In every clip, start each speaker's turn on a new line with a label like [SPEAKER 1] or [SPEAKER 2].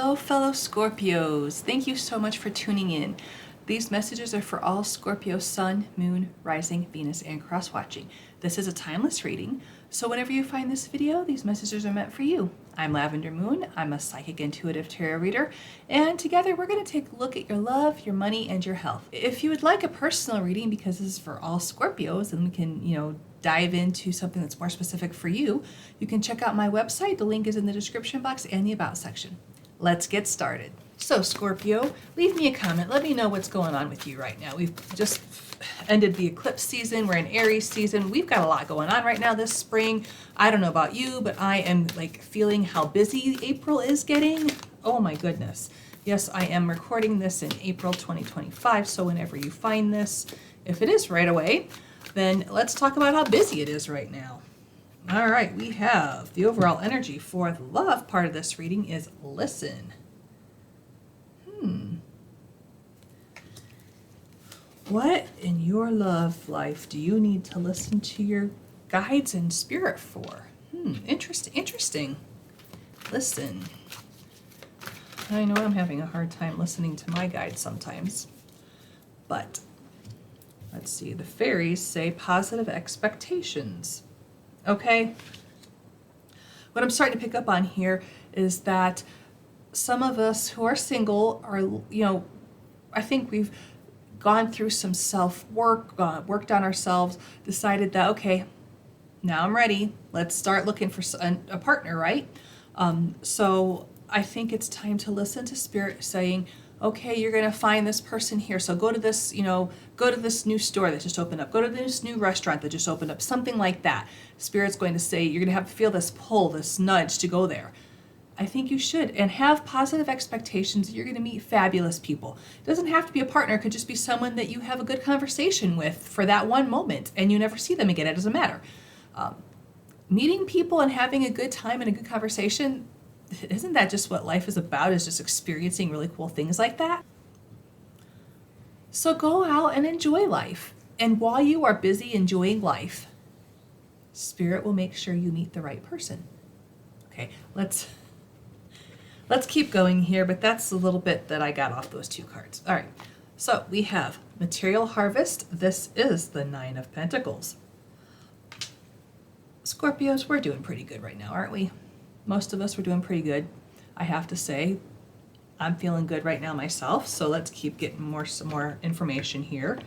[SPEAKER 1] Hello, fellow Scorpios. Thank you so much for tuning in. These messages are for all Scorpio Sun, Moon, Rising, Venus, and cross-watching. This is a timeless reading, so whenever you find this video, these messages are meant for you. I'm Lavender Moon. I'm a psychic intuitive tarot reader, and together we're going to take a look at your love, your money, and your health. If you would like a personal reading, because this is for all Scorpios, and we can, dive into something that's more specific for you, you can check out my website. The link is in the description box and the About section. Let's get started. So Scorpio, leave me a comment. Let me know what's going on with you right now. We've just ended the eclipse season. We're in Aries season. We've got a lot going on right now this spring. I don't know about you, but I am feeling how busy April is getting. Oh my goodness. Yes, I am recording this in April 2025. So whenever you find this, if it is right away, then let's talk about how busy it is right now. All right, we have the overall energy for the love part of this reading is listen. What in your love life do you need to listen to your guides and spirit for? Interesting. Listen. I know I'm having a hard time listening to my guides sometimes, but let's see. The fairies say positive expectations. Okay. What I'm starting to pick up on here is that some of us who are single are, I think we've gone through some self-work, worked on ourselves, decided that, okay, now I'm ready. Let's start looking for a partner, right? So I think it's time to listen to spirit saying, okay, you're going to find this person here. So go to this, go to this new store that just opened up. Go to this new restaurant that just opened up. Something like that. Spirit's going to say, you're going to have to feel this pull, this nudge to go there. I think you should, and have positive expectations that you're going to meet fabulous people. It doesn't have to be a partner. It could just be someone that you have a good conversation with for that one moment, and you never see them again. It doesn't matter. Meeting people and having a good time and a good conversation, isn't that just what life is about, is just experiencing really cool things like that? So go out and enjoy life. And while you are busy enjoying life, Spirit will make sure you meet the right person. Okay, let's keep going here, but that's a little bit that I got off those two cards. All right, so we have Material Harvest. This is the Nine of Pentacles. Scorpios, we're doing pretty good right now, aren't we? Most of us were doing pretty good. I have to say, I'm feeling good right now myself, so let's keep getting some more information here.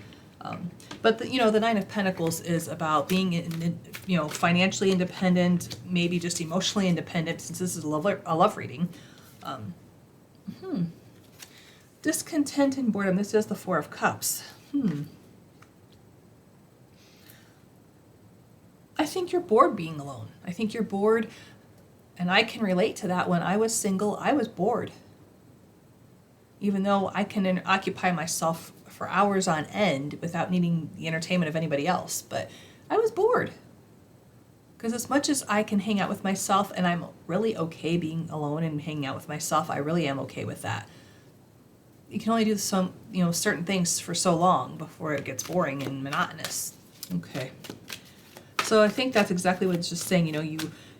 [SPEAKER 1] But the Nine of Pentacles is about being, financially independent, maybe just emotionally independent, since this is a love reading. Discontent and boredom. This is the Four of Cups. I think you're bored being alone. I think you're bored, and I can relate to that. When I was single, I was bored. Even though I can occupy myself for hours on end without needing the entertainment of anybody else, but I was bored. Because as much as I can hang out with myself, and I'm really okay being alone and hanging out with myself, I really am okay with that. You can only do some, certain things for so long before it gets boring and monotonous. Okay. So I think that's exactly what it's just saying.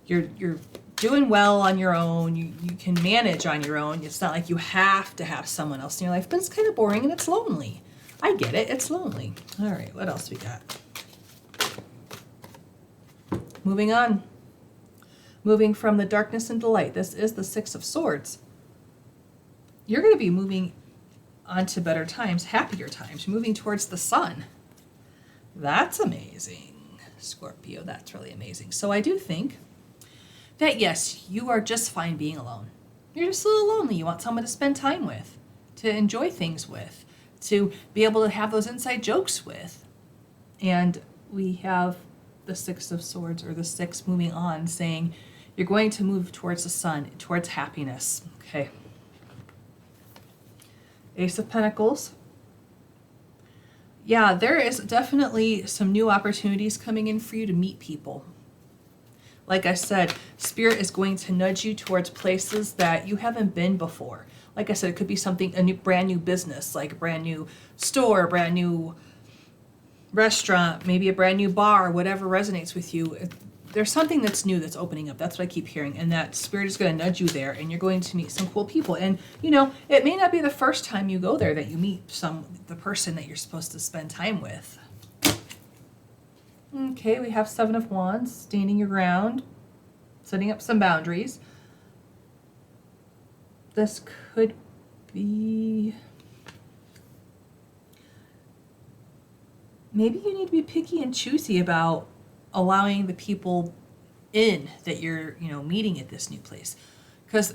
[SPEAKER 1] You're doing well on your own. You can manage on your own. It's not like you have to have someone else in your life, but it's kind of boring and it's lonely. I get it. It's lonely. All right. What else we got? Moving on. Moving from the darkness into light. This is the Six of Swords. You're going to be moving on to better times, happier times, moving towards the sun. That's amazing, Scorpio. That's really amazing. So I do think that, yes, you are just fine being alone. You're just a little lonely. You want someone to spend time with, to enjoy things with, to be able to have those inside jokes with. And we have the Six of Swords, or the Six, moving on, saying you're going to move towards the sun, towards happiness. Okay. Ace of Pentacles. Yeah, there is definitely some new opportunities coming in for you to meet people. Like I said, Spirit is going to nudge you towards places that you haven't been before. Like I said, it could be a brand new business, like a brand new store, a brand new restaurant, maybe a brand new bar, whatever resonates with you. there's something that's new that's opening up. That's what I keep hearing. And that Spirit is going to nudge you there, and you're going to meet some cool people. And, it may not be the first time you go there that you meet the person that you're supposed to spend time with. Okay, we have 7 of Wands, standing your ground, setting up some boundaries. This could be... maybe you need to be picky and choosy about allowing the people in that you're, meeting at this new place. Because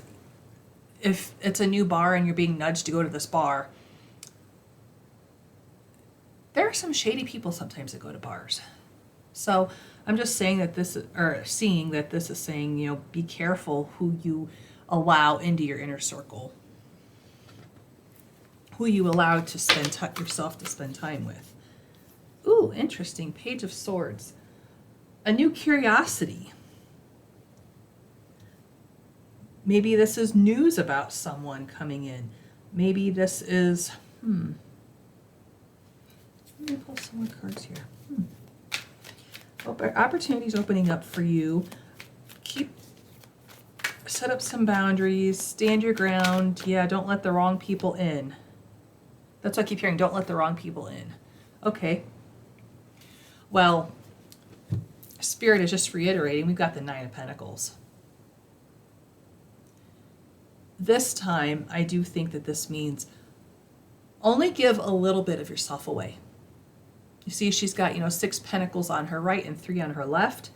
[SPEAKER 1] if it's a new bar and you're being nudged to go to this bar, there are some shady people sometimes that go to bars. So I'm just saying that seeing that this is saying, be careful who you allow into your inner circle, who you allow to spend yourself to spend time with. Ooh, interesting. Page of Swords. A new curiosity. Maybe this is news about someone coming in. Maybe this is, let me pull some more cards here. Opportunities opening up for you. Set up some boundaries, stand your ground. Yeah, don't let the wrong people in. That's what I keep hearing, don't let the wrong people in. Okay. Well, Spirit is just reiterating, we've got the 9 of Pentacles. This time, I do think that this means only give a little bit of yourself away. You see, she's got, 6 pentacles on her right and 3 on her left.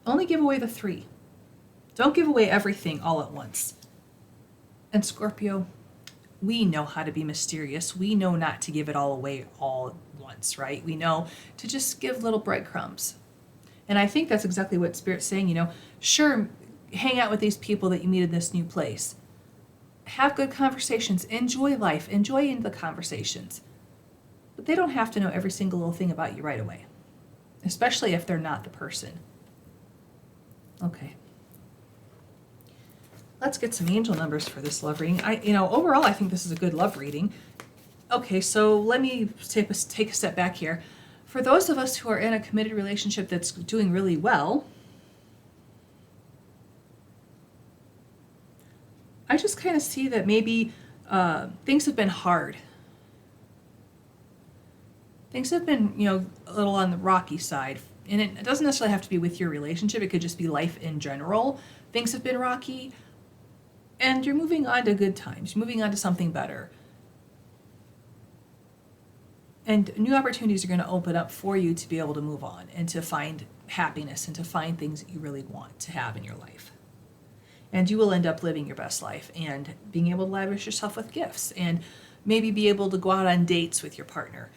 [SPEAKER 1] Only give away the 3. Don't give away everything all at once. And Scorpio, we know how to be mysterious. We know not to give it all away all at once, right? We know to just give little breadcrumbs. And I think that's exactly what Spirit's saying, sure, hang out with these people that you meet in this new place. Have good conversations. Enjoy life. Enjoy the conversations. But they don't have to know every single little thing about you right away, especially if they're not the person. Okay. Let's get some angel numbers for this love reading. Overall, I think this is a good love reading. Okay, so let me take a step back here. For those of us who are in a committed relationship that's doing really well, I just kind of see that maybe things have been hard. Things have been, a little on the rocky side. And it doesn't necessarily have to be with your relationship. It could just be life in general. Things have been rocky. And you're moving on to good times. You're moving on to something better. And new opportunities are going to open up for you to be able to move on and to find happiness and to find things that you really want to have in your life. And you will end up living your best life and being able to lavish yourself with gifts and maybe be able to go out on dates with your partner.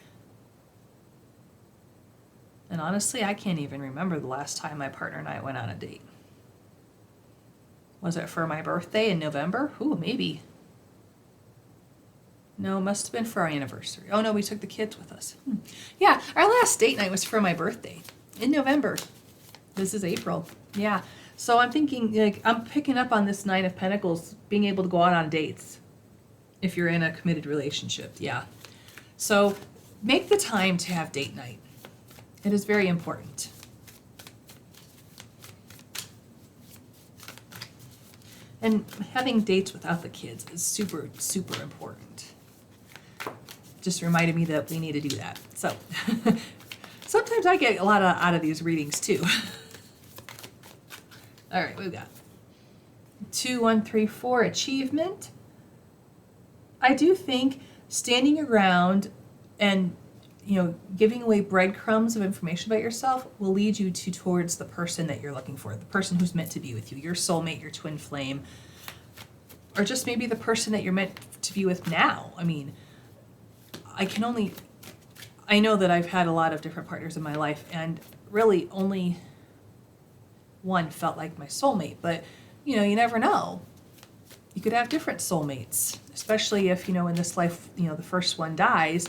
[SPEAKER 1] And honestly, I can't even remember the last time my partner and I went on a date. Was it for my birthday in November? Ooh, maybe. No, it must have been for our anniversary. Oh no, we took the kids with us. Yeah, our last date night was for my birthday in November. This is April. Yeah. So I'm thinking, I'm picking up on this 9 of Pentacles, being able to go out on dates if you're in a committed relationship. Yeah. So make the time to have date night. It is very important. And having dates without the kids is super, super important. Just reminded me that we need to do that. So sometimes I get a lot out of these readings too. All right, we've got 2, 1, 3, 4, achievement. I do think standing your ground and giving away breadcrumbs of information about yourself will lead you towards the person that you're looking for, the person who's meant to be with you, your soulmate, your twin flame, or just maybe the person that you're meant to be with now. I mean, I know that I've had a lot of different partners in my life, and really only one felt like my soulmate, but you never know. You could have different soulmates, especially if, in this life, the first one dies.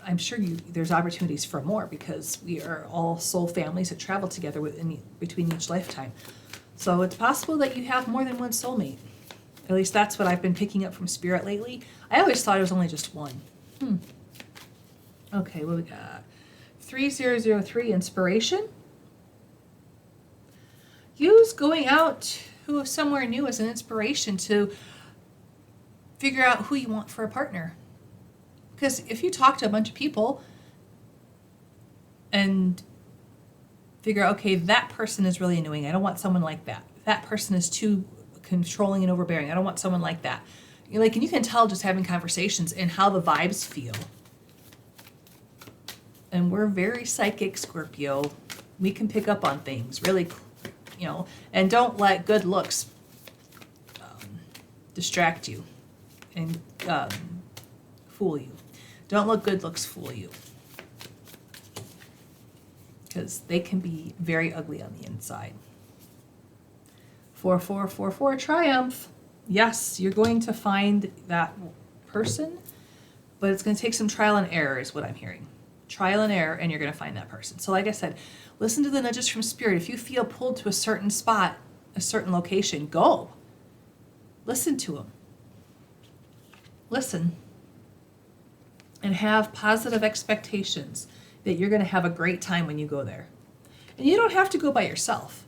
[SPEAKER 1] I'm sure there's opportunities for more because we are all soul families that travel together between each lifetime. So it's possible that you have more than one soulmate. At least that's what I've been picking up from Spirit lately. I always thought it was only just one. Okay, what we got? 3003, inspiration. use going out to somewhere new as an inspiration to figure out who you want for a partner. Because if you talk to a bunch of people and figure out, okay, that person is really annoying, I don't want someone like that. That person is too controlling and overbearing, I don't want someone like that. You're like, and you can tell just having conversations and how the vibes feel. And we're very psychic, Scorpio. We can pick up on things really, you know, and don't let good looks distract you and fool you. Don't let good looks fool you, because they can be very ugly on the inside. 4444 triumph. Yes, you're going to find that person, but it's going to take some trial and error is what I'm hearing. Trial and error, and you're going to find that person. So like I said, listen to the nudges from spirit. If you feel pulled to a certain spot, a certain location, go. Listen to them. Listen. And have positive expectations that you're going to have a great time when you go there. And you don't have to go by yourself.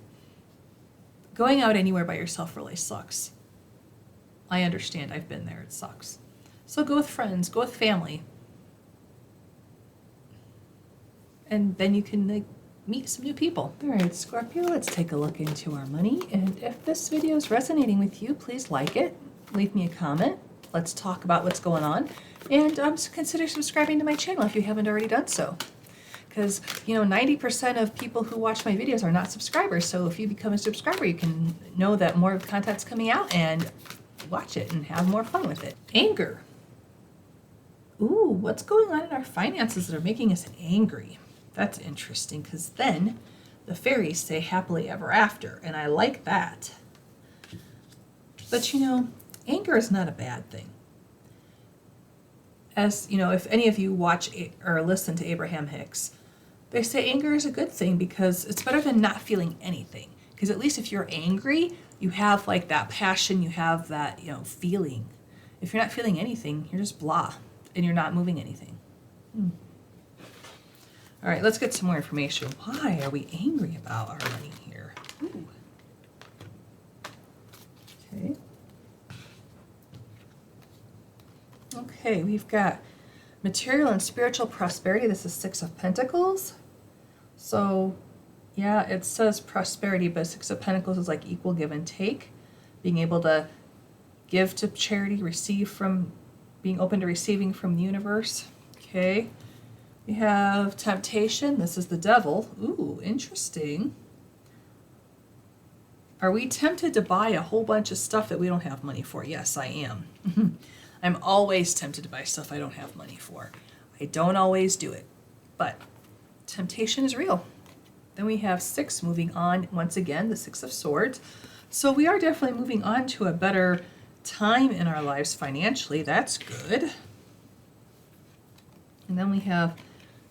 [SPEAKER 1] Going out anywhere by yourself really sucks. I understand. I've been there. It sucks. So go with friends. Go with family. And then you can meet some new people. All right, Scorpio, let's take a look into our money. And if this video is resonating with you, please like it. Leave me a comment. Let's talk about what's going on. And consider subscribing to my channel if you haven't already done so. Because, 90% of people who watch my videos are not subscribers. So if you become a subscriber, you can know that more content's coming out and watch it and have more fun with it. Anger. Ooh, what's going on in our finances that are making us angry? That's interesting, because then the fairies say happily ever after, and I like that. But anger is not a bad thing. As if any of you watch or listen to Abraham Hicks, they say anger is a good thing because it's better than not feeling anything. Because at least if you're angry, you have like that passion, you have that feeling. If you're not feeling anything, you're just blah, and you're not moving anything. All right, let's get some more information. Why are we angry about our money here? Ooh. Okay. Okay, we've got material and spiritual prosperity. This is 6 of Pentacles. So, yeah, it says prosperity, but 6 of Pentacles is like equal give and take. Being able to give to charity, receive from, being open to receiving from the universe. Okay. We have temptation. This is the devil. Ooh, interesting. Are we tempted to buy a whole bunch of stuff that we don't have money for? Yes, I am. I'm always tempted to buy stuff I don't have money for. I don't always do it, but temptation is real. Then we have 6 moving on. Once again, the 6 of Swords. So we are definitely moving on to a better time in our lives financially. That's good. And then we have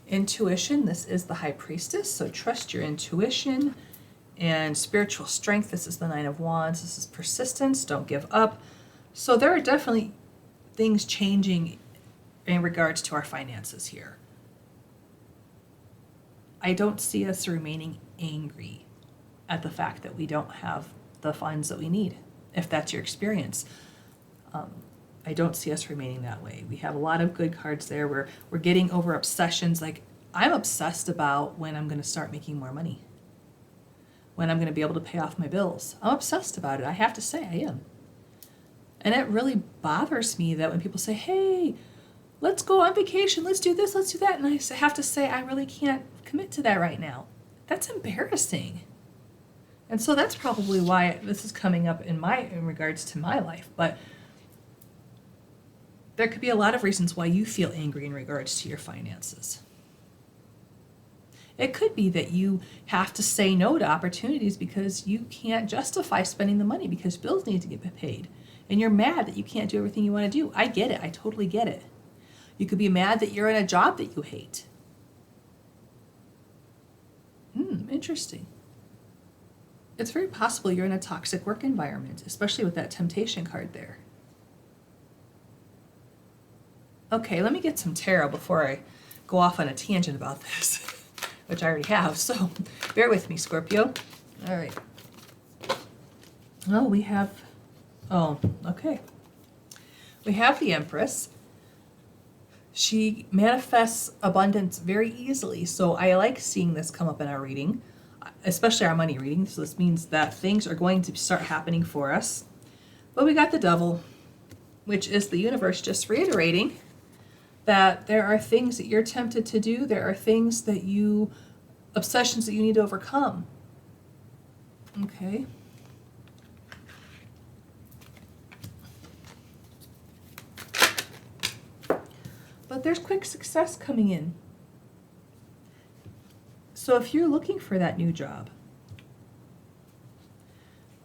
[SPEAKER 1] intuition. This is the High Priestess, so trust your intuition. And spiritual strength. This is the 9 of Wands. This is persistence. Don't give up. So there are definitely things changing in regards to our finances here. I don't see us remaining angry at the fact that we don't have the funds that we need, if that's your experience. I don't see us remaining that way. We have a lot of good cards there. We're getting over obsessions. Like, I'm obsessed about when I'm going to start making more money, when I'm going to be able to pay off my bills. I'm obsessed about it. I have to say I am. And it really bothers me that when people say, hey, let's go on vacation, let's do this, let's do that. And I have to say, I really can't commit to that right now. That's embarrassing. And so that's probably why this is coming up in regards to my life. But there could be a lot of reasons why you feel angry in regards to your finances. It could be that you have to say no to opportunities because you can't justify spending the money because bills need to get paid. And you're mad that you can't do everything you want to do. I get it. I totally get it. You could be mad that you're in a job that you hate. Interesting. It's very possible you're in a toxic work environment, especially with that temptation card there. Okay, let me get some tarot before I go off on a tangent about this, which I already have, so bear with me, Scorpio. All right. Oh, we have, oh, okay. We have the Empress. She manifests abundance very easily. So I like seeing this come up in our reading, especially our money reading. So this means that things are going to start happening for us. But we got the Devil, which is the universe just reiterating that there are things that you're tempted to do. There are things that obsessions that you need to overcome. Okay. But there's quick success coming in. So if you're looking for that new job,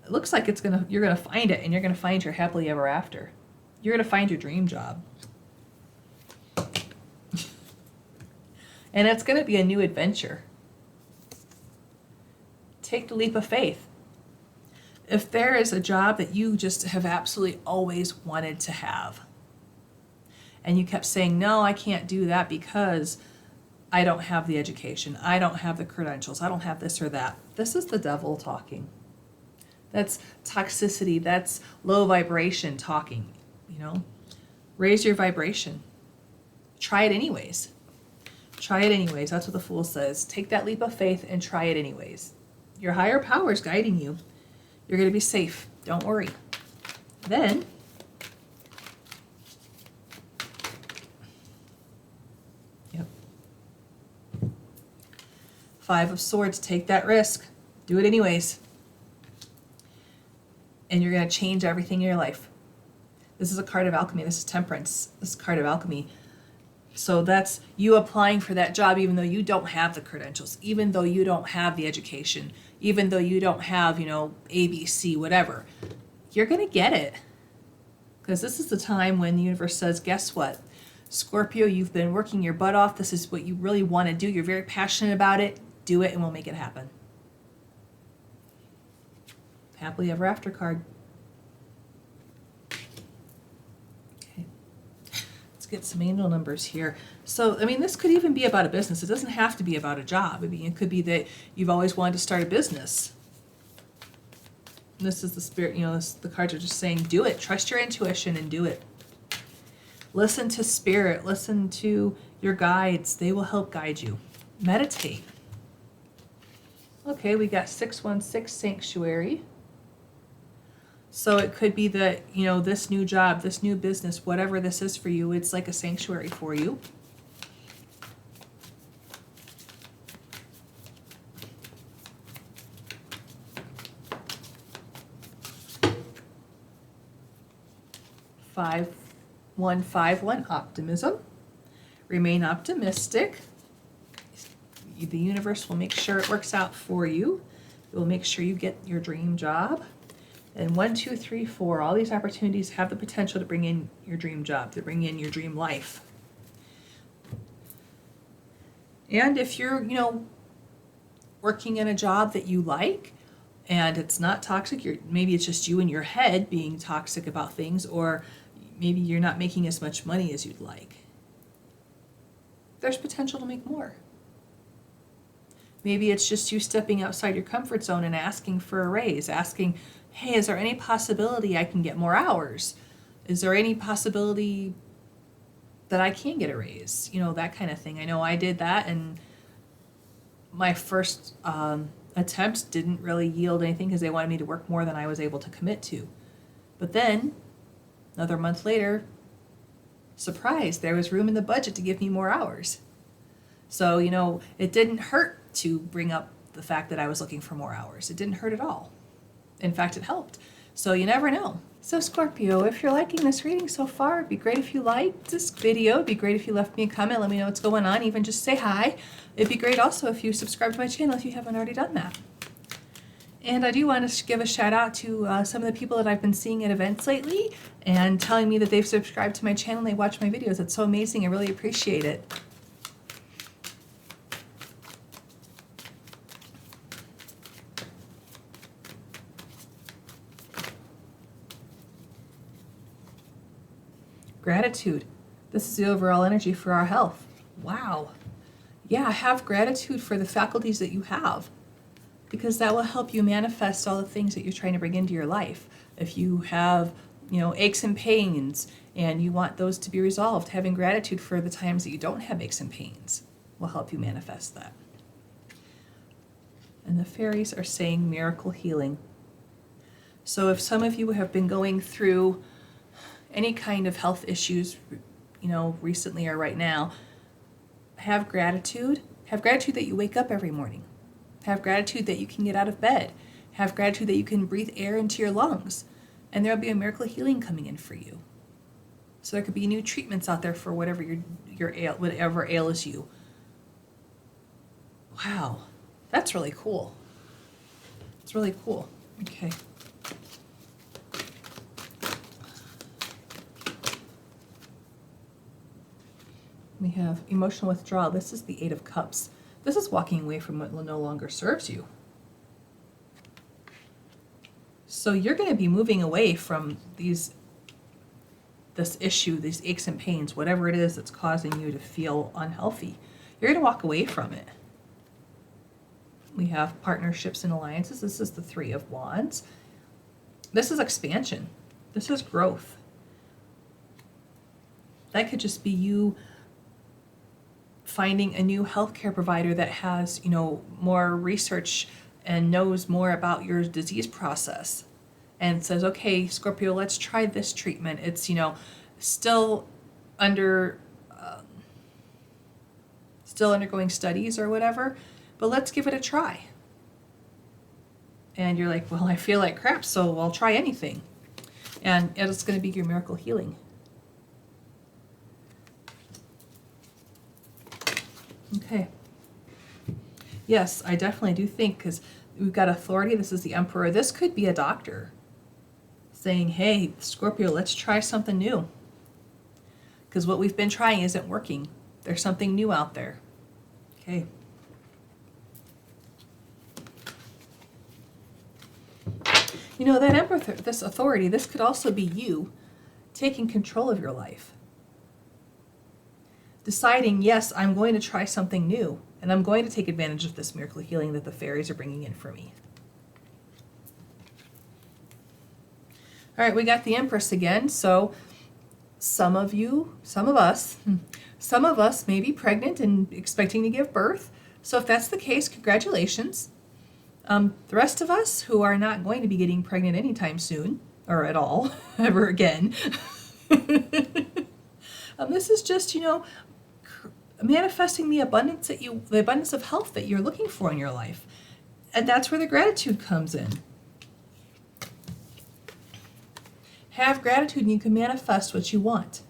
[SPEAKER 1] it looks like you're gonna find it, and you're gonna find your happily ever after. You're gonna find your dream job. And it's gonna be a new adventure. Take the leap of faith. If there is a job that you just have absolutely always wanted to have, and you kept saying, no, I can't do that because I don't have the education, I don't have the credentials, I don't have this or that. This is the Devil talking. That's toxicity, that's low vibration talking, Raise your vibration. Try it anyways. Try it anyways. That's what the Fool says. Take that leap of faith and try it anyways. Your higher power is guiding you. You're going to be safe. Don't worry. Then, yep. 5 of Swords. Take that risk. Do it anyways. And you're going to change everything in your life. This is a card of alchemy. This is Temperance. This is a card of alchemy. So that's you applying for that job even though you don't have the credentials, even though you don't have the education, even though you don't have, ABC, whatever. You're going to get it. Because this is the time when the universe says, guess what? Scorpio, you've been working your butt off. This is what you really want to do. You're very passionate about it. Do it and we'll make it happen. Happily ever after card. Get some angel numbers here. So, this could even be about a business. It doesn't have to be about a job. It could be that you've always wanted to start a business. And this is the spirit, the cards are just saying, do it. Trust your intuition and do it. Listen to spirit. Listen to your guides. They will help guide you. Meditate. Okay, we got 616 Sanctuary. So it could be that, this new job, this new business, whatever this is for you, it's like a sanctuary for you. Five, 151, optimism. Remain optimistic. The universe will make sure it works out for you. It will make sure you get your dream job. And 1, 2, 3, 4, all these opportunities have the potential to bring in your dream job, to bring in your dream life. And if you're, working in a job that you like and it's not toxic, maybe it's just you in your head being toxic about things, or maybe you're not making as much money as you'd like. There's potential to make more. Maybe it's just you stepping outside your comfort zone and asking for a raise, asking, hey, is there any possibility I can get more hours? Is there any possibility that I can get a raise? That kind of thing. I know I did that, and my first attempts didn't really yield anything because they wanted me to work more than I was able to commit to. But then, another month later, surprise, there was room in the budget to give me more hours. So, it didn't hurt to bring up the fact that I was looking for more hours. It didn't hurt at all. In fact, it helped. So you never know. So Scorpio, if you're liking this reading so far, it'd be great if you liked this video. It'd be great if you left me a comment, let me know what's going on, even just say hi. It'd be great also if you subscribe to my channel if you haven't already done that. And I do want to give a shout out to some of the people that I've been seeing at events lately and telling me that they've subscribed to my channel and they watch my videos. It's so amazing. I really appreciate it. Gratitude. This is the overall energy for our health. Wow. Yeah, have gratitude for the faculties that you have. because that will help you manifest all the things that you're trying to bring into your life. If you have, aches and pains and you want those to be resolved, having gratitude for the times that you don't have aches and pains will help you manifest that. And the fairies are saying miracle healing. So if some of you have been going through any kind of health issues, recently or right now, have gratitude. Have gratitude that you wake up every morning. Have gratitude that you can get out of bed. Have gratitude that you can breathe air into your lungs. And there'll be a miracle healing coming in for you. So there could be new treatments out there for whatever whatever ails you. Wow, that's really cool. It's really cool. Okay. We have emotional withdrawal. This is the Eight of Cups. This is walking away from what no longer serves you. So you're going to be moving away from this issue, these aches and pains, whatever it is that's causing you to feel unhealthy. You're going to walk away from it. We have partnerships and alliances. This is the Three of Wands. This is expansion. This is growth. That could just be you finding a new healthcare provider that has, more research and knows more about your disease process and says, okay, Scorpio, let's try this treatment. It's, still undergoing studies or whatever, but let's give it a try. And you're like, well, I feel like crap, so I'll try anything. And it's going to be your miracle healing. Okay. Yes, I definitely do think, because we've got authority. This is the Emperor. This could be a doctor saying, hey, Scorpio, let's try something new. Because what we've been trying isn't working. There's something new out there. Okay. That Emperor, this authority, this could also be you taking control of your life. Deciding, yes, I'm going to try something new, and I'm going to take advantage of this miracle healing that the fairies are bringing in for me. All right, we got the Empress again. So some of us may be pregnant and expecting to give birth. So if that's the case, congratulations. The rest of us who are not going to be getting pregnant anytime soon, or at all, ever again, this is just, manifesting the abundance of health that you're looking for in your life. And that's where the gratitude comes in. Have gratitude and you can manifest what you want.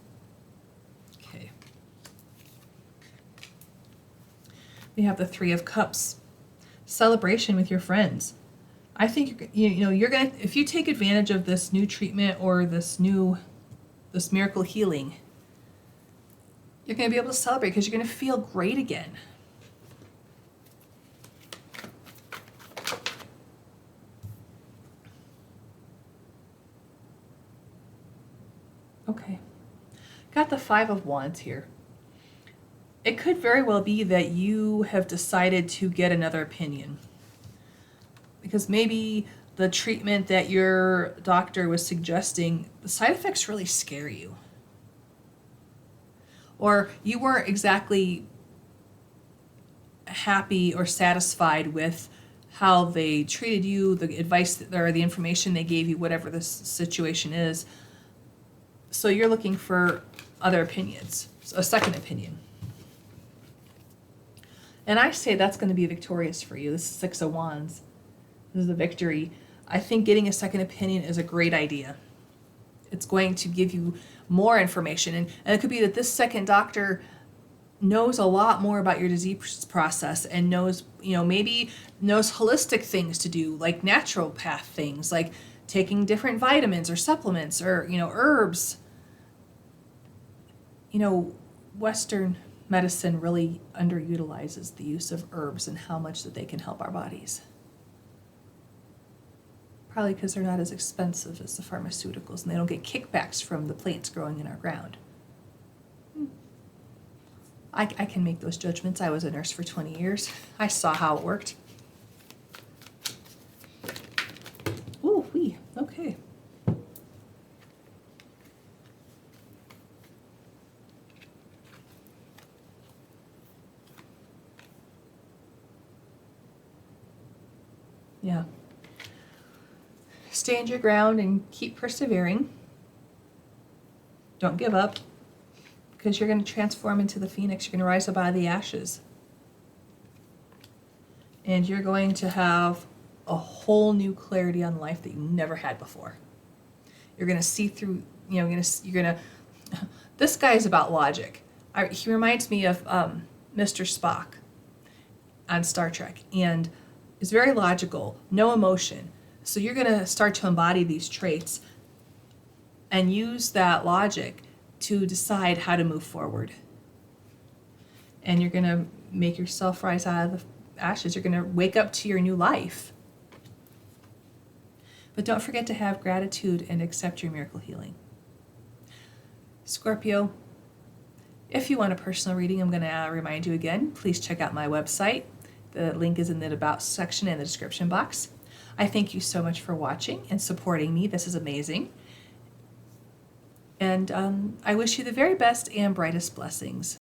[SPEAKER 1] Okay. We have the Three of Cups. Celebration with your friends. I think you're gonna, if you take advantage of this new treatment or this miracle healing, you're going to be able to celebrate because you're going to feel great again. Okay. Got the Five of Wands here. It could very well be that you have decided to get another opinion. Because maybe the treatment that your doctor was suggesting, the side effects really scare you. Or you weren't exactly happy or satisfied with how they treated you, the advice or the information they gave you, whatever the situation is. So you're looking for other opinions, a second opinion. And I say that's going to be victorious for you. This is Six of Wands. This is a victory. I think getting a second opinion is a great idea. It's going to give you more information. And it could be that this second doctor knows a lot more about your disease process and knows, maybe knows holistic things to do, like naturopath things, like taking different vitamins or supplements or, herbs. Western medicine really underutilizes the use of herbs and how much that they can help our bodies. Probably because they're not as expensive as the pharmaceuticals and they don't get kickbacks from the plants growing in our ground. I can make those judgments. I was a nurse for 20 years. I saw how it worked. Yeah. Stand your ground and keep persevering. Don't give up, because you're going to transform into the phoenix. You're going to rise up out of the ashes. And you're going to have a whole new clarity on life that you never had before. You're going to see through, you're going to, this guy is about logic. He reminds me of Mr. Spock on Star Trek, and is very logical, no emotion. So you're going to start to embody these traits and use that logic to decide how to move forward. And you're going to make yourself rise out of the ashes. You're going to wake up to your new life. But don't forget to have gratitude and accept your miracle healing. Scorpio, if you want a personal reading, I'm going to remind you again, please check out my website. The link is in the About section in the description box. I thank you so much for watching and supporting me. This is amazing. And I wish you the very best and brightest blessings.